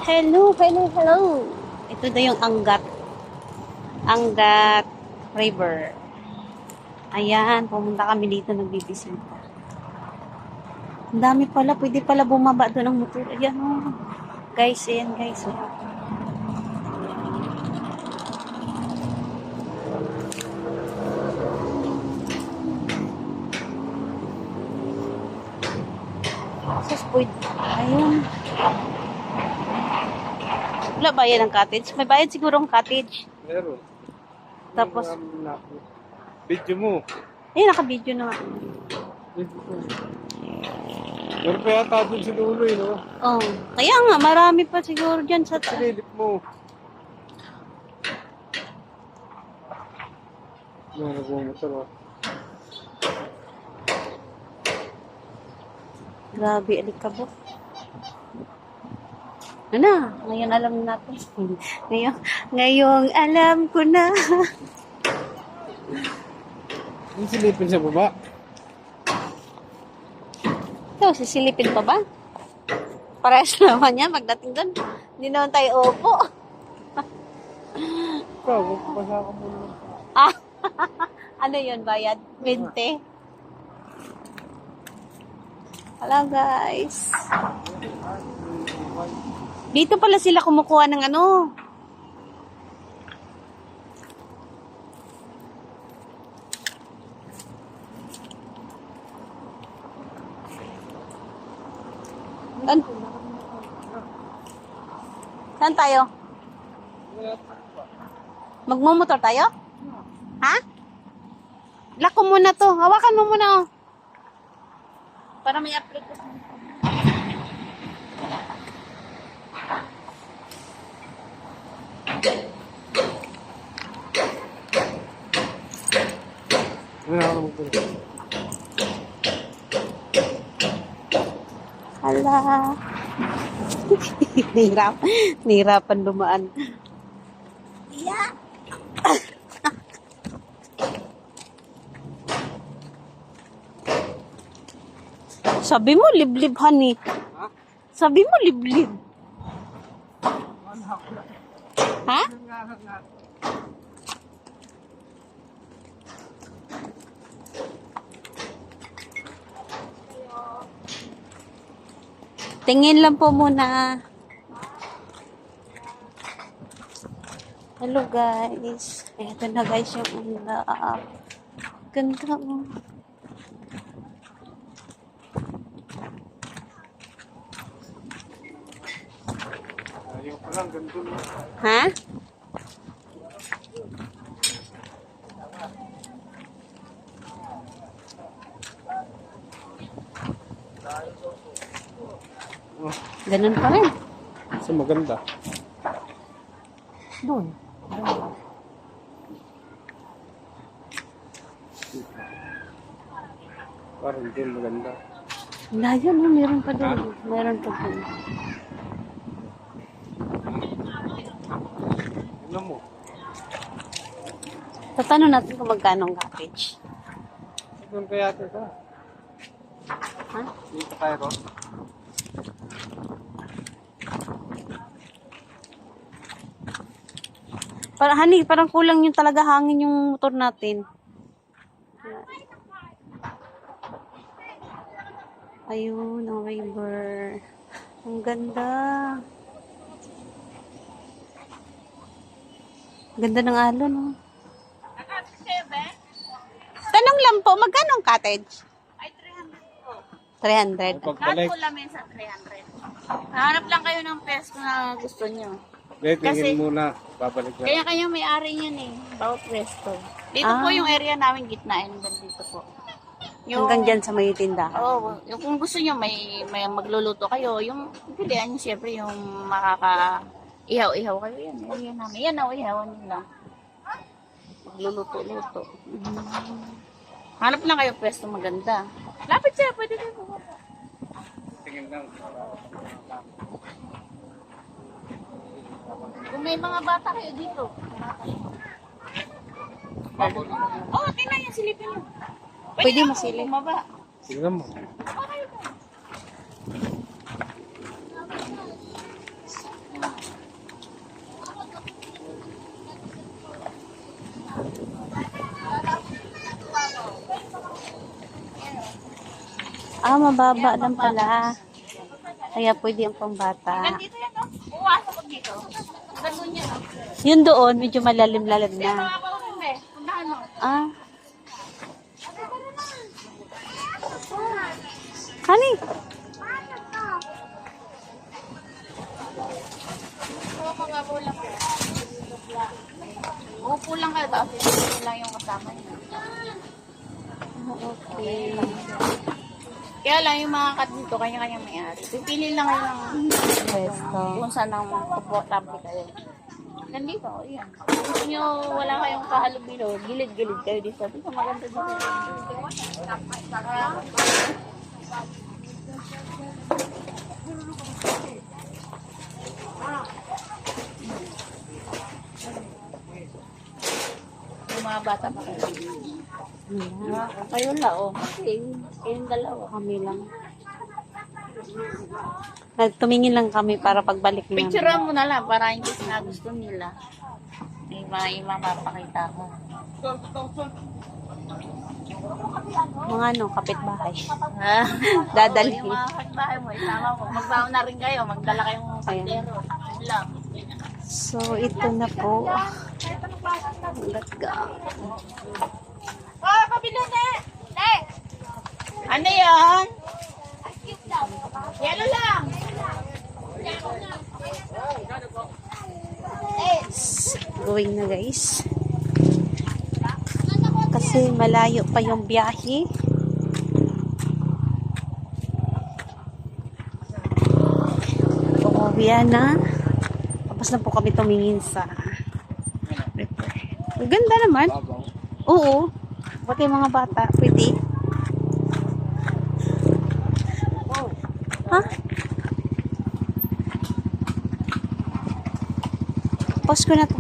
Hello, hello, hello. Ito na yung Angat River. Ayan, pumunta kami dito, nagbibisita. Ang dami pala, pwede pala bumaba doon ng motor. Ayan, oh. Guys, ayan, guys. Oh. Sus, pwede. Ayun. Wala bayad ng cottage? May bayad siguro ang cottage. Meron. Tapos, Video mo. naka-video na. Video mo. Meron pa yata dun si Lulo no? Oh, kaya nga, marami pa siguro dyan sa... Sinilip mo. Nagmumotor oh. Grabe, alikabok. Ano? Ngayon alam natin. ngayong alam ko na. Yung silipin sa baba. Ito, sisilipin pa ba? Parehas naman yan pagdating doon. Hindi naman tayo opo. Ikaw, pasa ka muna. Ah, ano yun, bayad? 20? Hello, guys. Dito pala sila kumukuha ng ano. Saan tayo? Magmumotor tayo? Ha? Lock ko muna to. Hawakan mo muna, oh. Para may upload ko. Wala ka naman po. Hala. Nihirapan dumaan. Yeah. Sabi mo liblib, honey. Ha? Sabi mo liblib. Ha? Tingin lang po muna. Hello guys. Ito na guys yung ulap. Ganda mo. Ayaw pa lang, ganito no? Ha? Oh, Ganun pa rin. kasi maganda. Doon. Parang doon maganda. Layo no, meron pa doon. Meron pa doon. Ano mo? Tatanong natin kung magkano ang cottage. Doon kaya ito ka. Ha? Dito tayo ro. Parang kulang yung talaga hangin yung motor natin. Ayun, ang river. Ang ganda. Ganda ng alon, no? Tanong lang po, magkano ang cottage? Ay, 300 po. 300. Pagbalik. Lahat po lamin sa 300. Hanap lang kayo ng pesto na gusto nyo. Tingin Kasi- muna. Babalik na. Kaya kayo may-ari yan eh. Bawat pesto. Dito po yung area namin gitna. Hanggang dito po. Hanggang dyan sa may tindahan. Oo. Yung kung gusto nyo may magluluto kayo, yung pilihan nyo siyempre yung ihaw-ihaw kayo yan. Area namin. Yan o, ihawan nyo lang. Magluluto-luto. Hanap lang kayo pesto maganda. Lapit siya, pwede kayo pumunta. Tingin lang. Kung may mga bata kayo dito. Oo, tingnan yung silipin nyo. Pwede naman masilip. bumaba. Tingnan mo. Ah, mababa lang pala. Kaya pwede ang pambata. Nandito yan, no? Uwasa ko dito. Ganun yan, no? Yun doon, medyo malalim-lalim Kaya na. mga pauwi, pundahan mo. Ah. Honey. Oo, mga bulang. Upo lang kayo, tapos yun lang yung kasama niya. Okay. Kaya lang yung mga kat dito, kanya-kanya may-ari. Pipili lang kayo ng Pwesto. kung saan ang komportable kayo. Nandito, yan. Kung nyo wala kayong kahalubilo, gilid-gilid kayo dito. Dito, maganda dito. Yung mga bata pa kayo. Kayo lang, oh. Kasi kayong dalawa. Kami lang. Nagtumingin lang kami para pagbalik namin. Picturean mo na lang para in case na gusto nila. May mapapakita ko. Mga ano, kapitbahay. Ha? Dadalhin. Yung mga kapitbahay mo, isama mo. Magbaon na rin kayo. Magdala kayong kaldero. Yun lang. So, ito na po. Let's go. Oh, kabila na! Ano yan? Yelo lang! Going na guys. Kasi malayo pa yung biyahe. Umuwi na. Tapos na po kami tumingin sa river. Ang ganda naman. Oo. Pati yung mga bata. Pwede. Ha? Pause ko na to.